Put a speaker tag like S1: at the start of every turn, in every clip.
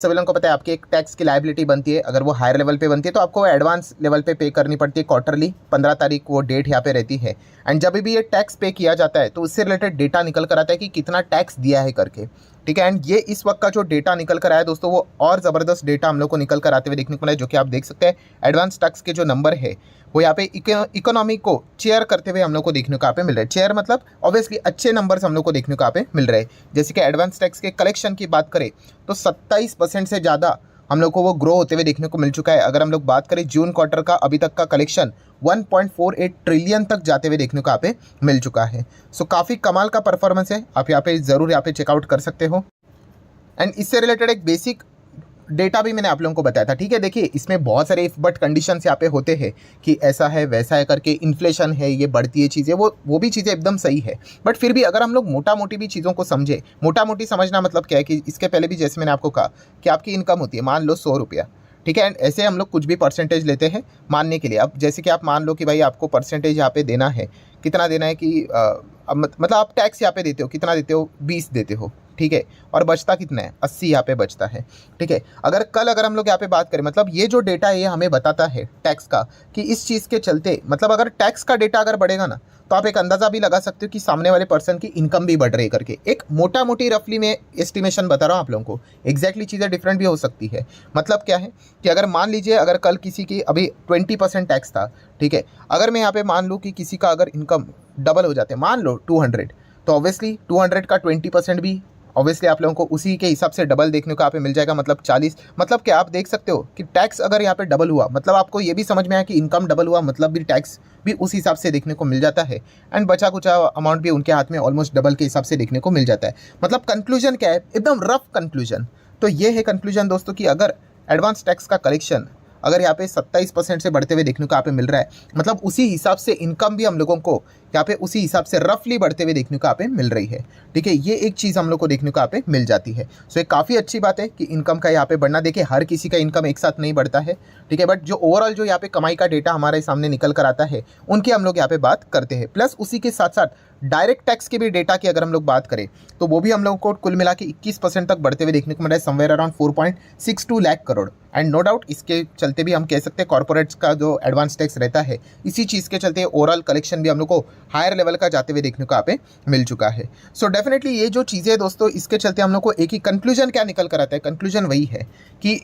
S1: सभी लोगों को पता है आपकी एक टैक्स की लायबिलिटी बनती है, अगर वो हायर लेवल पे बनती है तो आपको एडवांस लेवल पे करनी पड़ती है क्वार्टरली। 15 तारीख वो डेट यहाँ पे रहती है। एंड जब भी ये टैक्स पे किया जाता है तो उससे रिलेटेड डेटा निकल कर आता है कि कितना टैक्स दिया है करके, ठीक है। एंड ये इस वक्त का जो डेटा निकल कर आया दोस्तों, वो और ज़बरदस्त डेटा हम लोग को निकल कर आते हुए देखने को मिला है, जो कि आप देख सकते हैं एडवांस टैक्स के जो नंबर है वो यहाँ पे इकोनॉमी को चेयर करते हुए हम लोग को देखने को यहाँ पे मिल रहा है। चेयर मतलब ऑब्वियसली अच्छे नंबर्स हम लोग को देखने को यहाँ पे मिल रहे हैं। जैसे कि एडवांस टैक्स के कलेक्शन की बात करें तो 27% से ज़्यादा हम लोग को वो ग्रो होते हुए देखने को मिल चुका है। अगर हम लोग बात करें जून क्वार्टर का, अभी तक का कलेक्शन 1.48 ट्रिलियन तक जाते हुए देखने को यहाँ पे मिल चुका है। सो काफ़ी कमाल का परफॉर्मेंस है, आप यहाँ पे ज़रूर यहाँ पे चेकआउट कर सकते हो। एंड इससे रिलेटेड एक बेसिक डेटा भी मैंने आप लोगों को बताया था, ठीक है। देखिए इसमें बहुत सारे इफ बट कंडीशंस यहाँ पे होते हैं कि ऐसा है वैसा है करके, इन्फ्लेशन है, ये बढ़ती है चीज़ें, वो भी चीज़ें एकदम सही है। बट फिर भी अगर हम लोग मोटा मोटी भी चीज़ों को समझे, मोटा मोटी समझना मतलब क्या है कि इसके पहले भी जैसे मैंने आपको कहा कि आपकी इनकम होती है, मान लो 100 रुपया, ठीक है। एंड ऐसे हम लोग कुछ भी परसेंटेज लेते हैं मानने के लिए। अब जैसे कि आप मान लो कि भाई आपको परसेंटेज यहाँ पे देना है, कितना देना है कि मतलब आप टैक्स यहाँ पे देते हो, कितना देते हो, 20 देते हो, ठीक है। और बचता कितना है, 80 यहाँ पे बचता है, ठीक है। अगर हम लोग यहाँ पे बात करें, मतलब ये जो डेटा है ये हमें बताता है टैक्स का कि इस चीज़ के चलते, मतलब अगर टैक्स का डेटा अगर बढ़ेगा ना तो आप एक अंदाज़ा भी लगा सकते हो कि सामने वाले पर्सन की इनकम भी बढ़ रही है करके। एक मोटा मोटी रफली में एस्टिमेशन बता रहा हूँ आप लोगों को, एग्जैक्टली चीज़ें डिफरेंट भी हो सकती है। मतलब क्या है कि अगर मान लीजिए अगर कल किसी की अभी 20% टैक्स था, ठीक है। अगर मैं यहाँ पे मान लूँ कि किसी का अगर इनकम डबल हो जाते, मान लो 200, तो ऑब्वियसली 200 का 20% भी ऑब्वियसली आप लोगों को उसी के हिसाब से डबल देखने को यहाँ पे मिल जाएगा, मतलब 40। मतलब क्या आप देख सकते हो कि टैक्स अगर यहाँ पे डबल हुआ, मतलब आपको ये भी समझ में आया कि इनकम डबल हुआ, मतलब भी टैक्स भी उस हिसाब से देखने को मिल जाता है। एंड बचा कुचा अमाउंट भी उनके हाथ में ऑलमोस्ट डबल के हिसाब से देखने को मिल जाता है। मतलब कंक्लूजन क्या है, एकदम रफ कंक्लूजन तो ये है कंक्लूजन दोस्तों कि अगर एडवांस टैक्स का कलेक्शन अगर यहाँ पे 27% से बढ़ते हुए देखने को यहाँ पे मिल रहा है, मतलब उसी हिसाब से इनकम भी हम लोगों को यहाँ पे उसी हिसाब से रफली बढ़ते हुए देखने को यहाँ पे मिल रही है, ठीक है। ये एक चीज़ हम लोग को देखने को यहाँ पे मिल जाती है। सो ये काफ़ी अच्छी बात है कि इनकम का यहाँ पे बढ़ना। देखिए हर किसी का इनकम एक साथ नहीं बढ़ता है, ठीक है। बट जो ओवरऑल जो यहाँ पे कमाई का डेटा हमारे सामने निकल कर आता है उनकी हम लोग यहाँ पे बात करते हैं। प्लस उसी के साथ साथ डायरेक्ट टैक्स के भी डेटा की अगर हम लोग बात करें तो वो भी हम लोगों को कुल मिला के 21% तक बढ़ते हुए देखने को मिला है, somewhere around 4.62 lakh crore. And no doubt इसके चलते भी हम कह सकते हैं कॉर्पोरेट्स का जो एडवांस टैक्स रहता है, इसी चीज़ के चलते ओवरऑल कलेक्शन भी हम लोग को हायर लेवल का जाते हुए देखने को यहाँ पे मिल चुका है। सो डेफिनेटली ये जो चीज़ें दोस्तों, इसके चलते हम लोग को एक ही कंक्लूजन क्या निकल कर आता है, कंक्लूजन वही है कि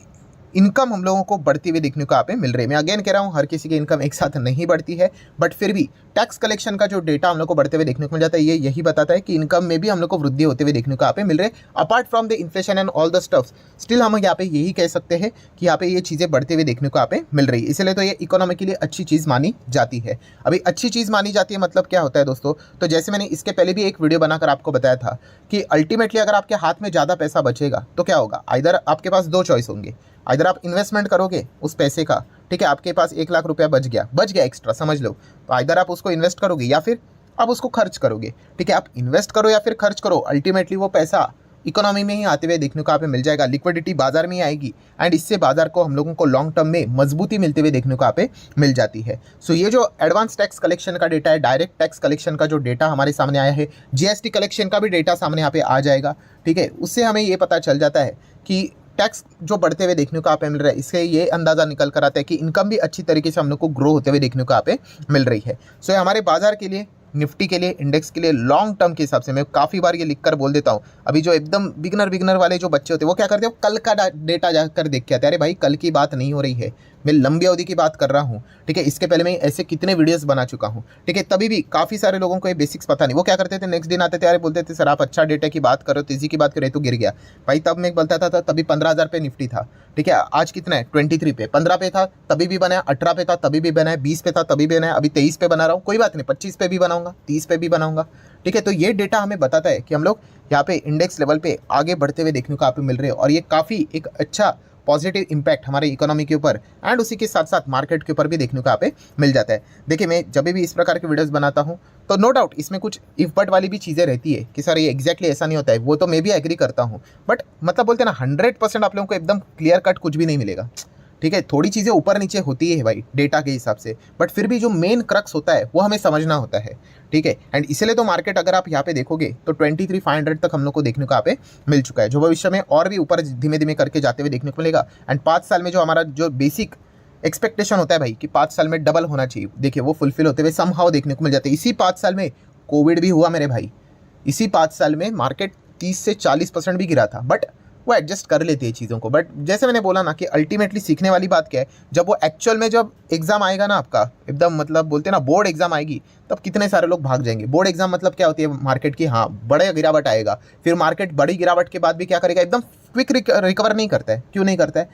S1: इनकम हम लोगों को बढ़ती हुई देखने को यहाँ पे मिल रही है। मैं अगेन कह रहा हूँ हर किसी की इनकम एक साथ नहीं बढ़ती है, बट फिर भी टैक्स कलेक्शन का जो डेटा हम लोग को बढ़ते हुए देखने को मिल जाता है, ये यही बताता है कि इनकम में भी हम लोग को वृद्धि होते हुए देखने को यहाँ पे मिल रहे हैं। Apart from the inflation and all the stuffs, still हम यहाँ पे यही कह सकते हैं कि यहाँ पे ये चीज़ें बढ़ते हुए देखने को यहाँ पे मिल रही है। इसलिए तो ये इकोनॉमी के लिए अच्छी चीज़ मानी जाती है। अभी अच्छी चीज़ मानी जाती है मतलब क्या होता है दोस्तों, तो जैसे मैंने इसके पहले भी एक वीडियो बनाकर आपको बताया था कि अल्टीमेटली अगर आपके हाथ में ज़्यादा पैसा बचेगा तो क्या होगा, आइदर आपके पास दो चॉइस होंगे, इधर आप इन्वेस्टमेंट करोगे उस पैसे का, ठीक है। आपके पास 1 लाख रुपया बच गया एक्स्ट्रा समझ लो, तो इधर आप उसको इन्वेस्ट करोगे या फिर आप उसको खर्च करोगे, ठीक है। आप इन्वेस्ट करो या फिर खर्च करो, अल्टीमेटली वो पैसा इकोनॉमी में ही आते हुए देखने को यहाँ पे मिल जाएगा, लिक्विडिटी बाजार में ही आएगी। एंड इससे बाजार को हम लोगों को लॉन्ग टर्म में मजबूती मिलते हुए देखने को यहाँ पे मिल जाती है। सो ये जो एडवांस टैक्स कलेक्शन का डेटा है, डायरेक्ट टैक्स कलेक्शन का जो डेटा हमारे सामने आया है, जीएसटी कलेक्शन का भी डेटा सामने यहाँ पे आ जाएगा, ठीक है। उससे हमें ये पता चल जाता है कि टैक्स जो बढ़ते हुए देखने को यहाँ पे मिल रहा है, इससे ये अंदाज़ा निकल कर आता है कि इनकम भी अच्छी तरीके से हम लोग को ग्रो होते हुए देखने को यहाँ पे मिल रही है। सो ये हमारे बाजार के लिए, निफ्टी के लिए, इंडेक्स के लिए लॉन्ग टर्म के हिसाब से मैं काफ़ी बार ये लिख कर बोल देता हूँ। अभी जो एकदम बिगनर वाले जो बच्चे होते हैं वो क्या करते हैं, कल का डेटा जाकर देख के आते हैं, अरे भाई कल की बात नहीं हो रही है, मैं लंबी अवधि की बात कर रहा हूँ, ठीक है। इसके पहले मैं ऐसे कितने वीडियोस बना चुका हूँ, ठीक है। तभी भी काफ़ी सारे लोगों को ये बेसिक्स पता नहीं, वो क्या करते थे नेक्स्ट दिन आते थे, अरे बोलते थे सर आप अच्छा डेटा की बात करो, तेजी की बात करें तो गिर गया भाई। तब मैं बोलता था तभी 15,000 पे निफ्टी था, ठीक है। आज कितना है, 23 पे, 15 पे था तभी भी बनाया, 18 पे था तभी भी बनाया, 20 पे था तभी भी बनाया, अभी 23 पे बना रहा हूँ, कोई बात नहीं, 25 पे भी बनाऊंगा, 30 पे भी बनाऊंगा, ठीक है। तो ये डेटा हमें बताता है कि हम लोग यहाँ पे इंडेक्स लेवल पे आगे बढ़ते हुए देखने को यहाँ पे मिल रहे हैं, और ये काफ़ी एक अच्छा पॉजिटिव इंपैक्ट हमारे इकोनॉमी के ऊपर एंड उसी के साथ साथ मार्केट के ऊपर भी देखने को यहाँ पे मिल जाता है। देखिए मैं जब भी इस प्रकार के वीडियोस बनाता हूँ तो नो डाउट इसमें कुछ इफ बट वाली भी चीज़ें रहती है कि सर ये एग्जैक्टली ऐसा नहीं होता है, वो तो मैं भी एग्री करता हूँ, बट मतलब बोलते हैं ना 100% आप लोगों को एकदम क्लियर कट कुछ भी नहीं मिलेगा, ठीक है, थोड़ी चीज़ें ऊपर नीचे होती है भाई डेटा के हिसाब से, बट फिर भी जो मेन क्रक्स होता है वो हमें समझना होता है, ठीक है। एंड इसलिए तो मार्केट अगर आप यहाँ पे देखोगे तो 23,500 तक हम लोग को देखने को यहाँ पे मिल चुका है, जो भविष्य में और भी ऊपर धीमे धीमे करके जाते हुए देखने को मिलेगा। एंड 5 साल में जो हमारा जो बेसिक एक्सपेक्टेशन होता है भाई कि 5 साल में डबल होना चाहिए, देखिए वो फुलफिल होते हुए समहाउ देखने को मिल जाते हैं। इसी 5 साल में कोविड भी हुआ मेरे भाई, इसी 5 साल में मार्केट 30 से 40% भी गिरा था, बट वो एडजस्ट कर लेते हैं चीज़ों को। बट जैसे मैंने बोला ना कि अल्टीमेटली सीखने वाली बात क्या है, जब वो एक्चुअल में जब एग्जाम आएगा ना आपका एकदम मतलब बोलते हैं ना बोर्ड एग्जाम आएगी, तब कितने सारे लोग भाग जाएंगे। बोर्ड एग्जाम मतलब क्या होती है मार्केट की, हाँ बड़े गिरावट आएगा, फिर मार्केट बड़ी गिरावट के बाद भी क्या करेगा, एकदम क्विक रिकवर नहीं करता है। क्यों नहीं करता है?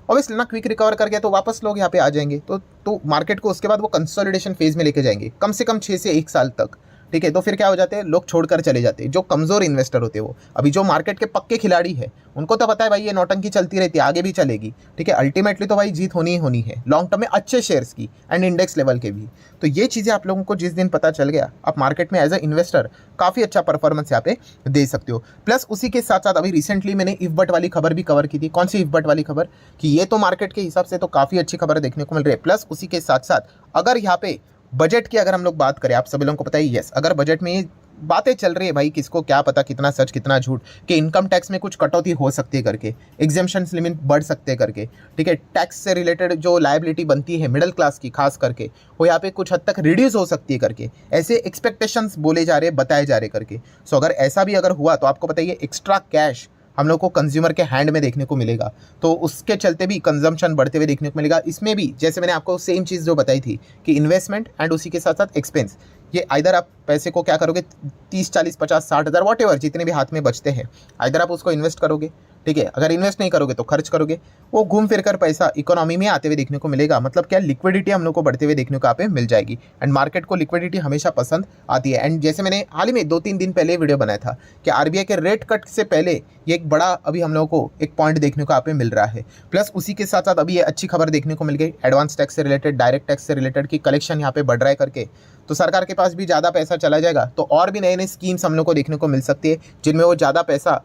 S1: ऑब्वियसली ना, क्विक रिकवर कर गया तो वापस लोग यहाँ पे आ जाएंगे, तो मार्केट को उसके बाद वो कंसोलिडेशन फेज में लेके जाएंगे कम से कम 6 से 1 साल तक, ठीक है। तो फिर क्या हो जाते हैं, लोग छोड़कर चले जाते हैं, जो कमज़ोर इन्वेस्टर होते हैं वो। अभी जो मार्केट के पक्के खिलाड़ी है उनको तो पता है भाई ये नौटंकी चलती रहती है, आगे भी चलेगी, ठीक है। अल्टीमेटली तो भाई जीत होनी ही होनी है लॉन्ग टर्म में, अच्छे शेयर्स की एंड इंडेक्स लेवल के भी। तो ये चीज़ें आप लोगों को जिस दिन पता चल गया, आप मार्केट में एज अ इन्वेस्टर काफ़ी अच्छा परफॉर्मेंस यहाँ पे दे सकते हो। प्लस उसी के साथ साथ अभी रिसेंटली मैंने इफ बट वाली खबर भी कवर की थी। कौन सी इफ बट वाली खबर? कि ये तो मार्केट के हिसाब से तो काफ़ी अच्छी खबर देखने को मिल रही है। प्लस उसी के साथ साथ अगर यहाँ पे बजट की अगर हम लोग बात करें, आप सभी लोगों को पता है, यस, अगर बजट में ये बातें चल रही है भाई, किसको क्या पता कितना सच कितना झूठ, कि इनकम टैक्स में कुछ कटौती हो सकती है करके, एग्जेम्पशन लिमिट बढ़ सकते हैं करके, ठीक है। टैक्स से रिलेटेड जो लायबिलिटी बनती है मिडिल क्लास की खास करके, वो यहाँ पे कुछ हद तक रिड्यूस हो सकती है करके, ऐसे एक्सपेक्टेशंस बोले जा रहे, बताए जा रहे करके। सो अगर ऐसा भी अगर हुआ तो आपको बताइए एक्स्ट्रा कैश हम लोग को कंज्यूमर के हैंड में देखने को मिलेगा, तो उसके चलते भी कंजम्पशन बढ़ते हुए देखने को मिलेगा। इसमें भी जैसे मैंने आपको सेम चीज़ जो बताई थी कि इन्वेस्टमेंट एंड उसी के साथ साथ एक्सपेंस, ये आइदर आप पैसे को क्या करोगे, 30, 40, 50, 60 हज़ार वॉट एवर जितने भी हाथ में बचते हैं, आइदर आप उसको इन्वेस्ट करोगे, ठीक है। अगर इन्वेस्ट नहीं करोगे तो खर्च करोगे, वो घूम फिर कर पैसा इकोनॉमी में आते हुए देखने को मिलेगा। मतलब क्या, लिक्विडिटी हम लोग को बढ़ते हुए देखने को यहाँ पे मिल जाएगी। एंड मार्केट को लिक्विडिटी हमेशा पसंद आती है। एंड जैसे मैंने हाल ही में 2-3 दिन पहले वीडियो बनाया था कि आरबीआई के रेट कट से पहले ये एक बड़ा अभी हम लोगों को एक पॉइंट देखने को यहाँ पे मिल रहा है। प्लस उसी के साथ साथ अभी ये अच्छी खबर देखने को मिल गई एडवांस टैक्स से रिलेटेड, डायरेक्ट टैक्स से रिलेटेड की कलेक्शन यहाँ पे बढ़ रहा है करके, तो सरकार के पास भी ज़्यादा पैसा चला जाएगा, तो और भी नए नए स्कीम्स हम लोग को देखने को मिल सकती है जिनमें वो ज़्यादा पैसा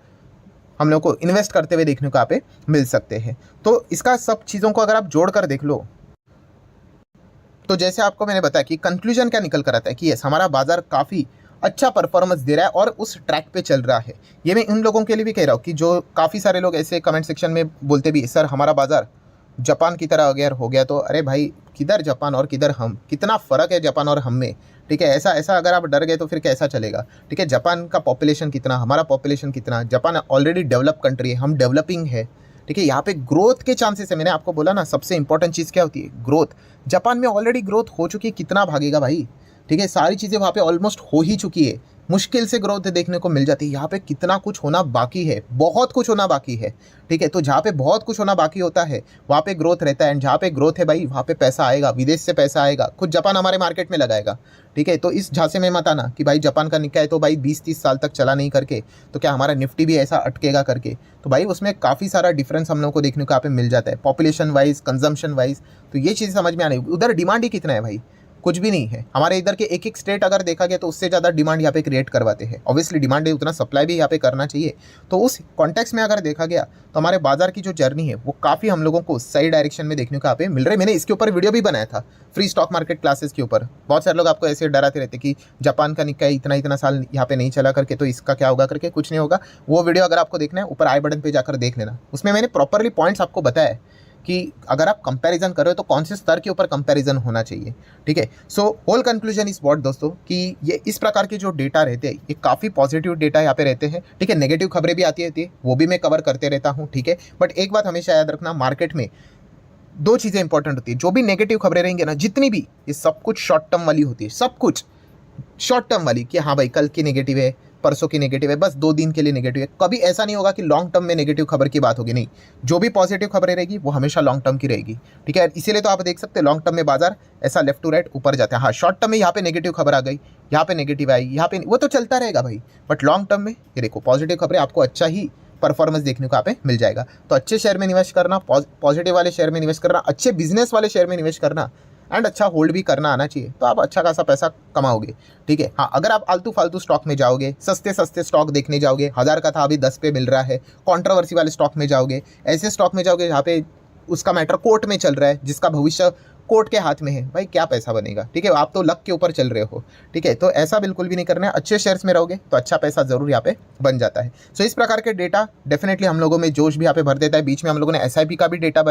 S1: हम लोग को इन्वेस्ट करते हुए देखने को यहाँ पे मिल सकते हैं। तो इसका सब चीज़ों को अगर आप जोड़ कर देख लो, तो जैसे आपको मैंने बताया कि कंक्लूजन क्या निकल कर आता है कि यस, हमारा बाजार काफ़ी अच्छा परफॉर्मेंस दे रहा है और उस ट्रैक पे चल रहा है। ये मैं उन लोगों के लिए भी कह रहा हूँ कि जो काफ़ी सारे लोग ऐसे कमेंट सेक्शन में बोलते भी, सर हमारा बाजार जापान की तरह अगर हो गया तो, अरे भाई किधर जापान और किधर हम, कितना फ़र्क है जापान और हम में, ठीक है। ऐसा ऐसा अगर आप डर गए तो फिर कैसा चलेगा, ठीक है। जापान का पॉपुलेशन कितना, हमारा पॉपुलेशन कितना, जापान ऑलरेडी डेवलप कंट्री है, हम डेवलपिंग है, ठीक है। यहाँ पे ग्रोथ के चांसेस है, मैंने आपको बोला ना सबसे इंपॉर्टेंट चीज़ क्या होती है, ग्रोथ। जापान में ऑलरेडी ग्रोथ हो चुकी है, कितना भागेगा भाई, ठीक है। सारी चीज़ें वहाँ पे ऑलमोस्ट हो ही चुकी है, मुश्किल से ग्रोथ देखने को मिल जाती है। यहाँ पे कितना कुछ होना बाकी है, बहुत कुछ होना बाकी है, ठीक है। तो जहाँ पे बहुत कुछ होना बाकी होता है वहाँ पे ग्रोथ रहता है, एंड जहाँ पे ग्रोथ है भाई वहाँ पे पैसा आएगा, विदेश से पैसा आएगा, खुद जापान हमारे मार्केट में लगाएगा, ठीक है। तो इस झांसे में मत आना कि भाई जापान का निकाय तो भाई 20-30 साल तक चला नहीं करके, तो क्या हमारा निफ्टी भी ऐसा अटकेगा करके। तो भाई उसमें काफ़ी सारा डिफरेंस हम लोग को देखने को यहाँ पे मिल जाता है, पॉपुलेशन वाइज, कंजम्पशन वाइज। तो ये चीज़ समझ में आनी, उधर डिमांड ही कितना है भाई, कुछ भी नहीं है। हमारे इधर के एक एक स्टेट अगर देखा गया तो उससे ज़्यादा डिमांड यहाँ पे क्रिएट करवाते हैं। ऑब्वियसली डिमांड है, उतना सप्लाई भी यहाँ पे करना चाहिए। तो उस कॉन्टेक्स्ट में अगर देखा गया तो हमारे बाजार की जो जर्नी है वो काफ़ी हम लोगों को सही डायरेक्शन में देखने को यहाँ पे मिल रहा है। मैंने इसके ऊपर वीडियो भी बनाया था फ्री स्टॉक मार्केट क्लासेस के ऊपर। बहुत सारे लोग आपको ऐसे डराते रहते कि जापान का निकाय इतना साल यहाँ पे नहीं चला करके, तो इसका क्या होगा करके। कुछ नहीं होगा। वो वीडियो अगर आपको देखना है ऊपर आई बटन पर जाकर देख लेना, उसमें मैंने प्रॉपरली पॉइंट्स आपको बताया कि अगर आप कंपैरिजन कर रहे हो तो कौन से स्तर के ऊपर कंपैरिजन होना चाहिए, ठीक है। सो होल कंक्लूजन इस व्हाट दोस्तों कि ये इस प्रकार के जो डेटा रहते हैं ये काफ़ी पॉजिटिव डेटा यहाँ पे रहते हैं, ठीक है। नेगेटिव खबरें भी आती रहती है, वो भी मैं कवर करते रहता हूँ, ठीक है। बट एक बात हमेशा याद रखना, मार्केट में 2 चीज़ें इंपॉर्टेंट होती है। जो भी नेगेटिव खबरें रहेंगी ना, जितनी भी, ये सब कुछ शॉर्ट टर्म वाली होती है, सब कुछ शॉर्ट टर्म वाली, कि हाँ भाई कल की नेगेटिव है, परसों की नेगेटिव है, बस 2 दिन के लिए नेगेटिव है। कभी ऐसा नहीं होगा कि लॉन्ग टर्म में नेगेटिव खबर की बात होगी, नहीं। जो भी पॉजिटिव खबरें रहेगी वो हमेशा लॉन्ग टर्म की रहेगी, ठीक है। इसीलिए तो आप देख सकते हैं लॉन्ग टर्म में बाजार ऐसा लेफ्ट टू राइट ऊपर जाता है। हाँ, शॉर्ट टर्म में यहाँ पे नेगेटिव खबर आ गई, यहाँ पे नेगेटिव आई, यहाँ पे, वो तो चलता रहेगा भाई। बट लॉन्ग टर्म में ये देखो पॉजिटिव खबरें, आपको अच्छा ही परफॉर्मेंस देखने को यहाँ पे मिल जाएगा। तो अच्छे शेयर में निवेश करना, पॉजिटिव वाले शेयर में निवेश करना, अच्छे बिजनेस वाले शेयर में निवेश करना, एंड अच्छा होल्ड भी करना आना चाहिए, तो आप अच्छा खासा पैसा कमाओगे, ठीक है। हाँ, अगर आप आलतू फालतू स्टॉक में जाओगे, सस्ते सस्ते स्टॉक देखने जाओगे, 1000 का था अभी 10 पे मिल रहा है, कंट्रोवर्सी वाले स्टॉक में जाओगे, ऐसे स्टॉक में जाओगे जहाँ पे उसका मैटर कोर्ट में चल रहा है, जिसका भविष्य कोर्ट के हाथ में है, भाई क्या पैसा बनेगा, ठीक है। आप तो लक के ऊपर चल रहे हो, ठीक है। तो ऐसा बिल्कुल भी नहीं करना है। अच्छे शेयर्स में रहोगे तो अच्छा पैसा जरूर यहाँ पे बन जाता है। सो इस प्रकार के डेटा डेफिनेटली हम लोगों में जोश भी यहाँ पे भर देता है। बीच में हम लोगों ने SIP का भी डेटा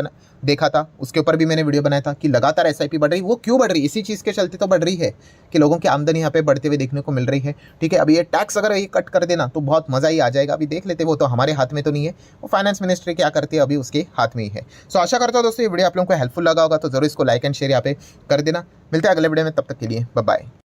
S1: देखा था, उसके ऊपर भी मैंने वीडियो बनाया था कि लगातार SIP बढ़ रही। वो क्यों बढ़ रही, इसी चीज़ के चलते तो बढ़ रही है कि लोगों की आमदनी यहाँ पे बढ़ते हुए देखने को मिल रही है, ठीक है। अभी ये टैक्स अगर ये कट कर देना तो बहुत मजा ही आ जाएगा। अभी देख लेते, वो तो हमारे हाथ में तो नहीं है, वो फाइनेंस मिनिस्ट्री क्या करती है अभी उसके हाथ में ही है। सो आशा करता हूँ दोस्तों ये वीडियो आप लोगों को हेल्पफुल लगा होगा, तो जरूर इसको लाइक एंड शेयर यहाँ पे कर देना। मिलते हैं अगले वीडियो में, तब तक के लिए बाय बाय।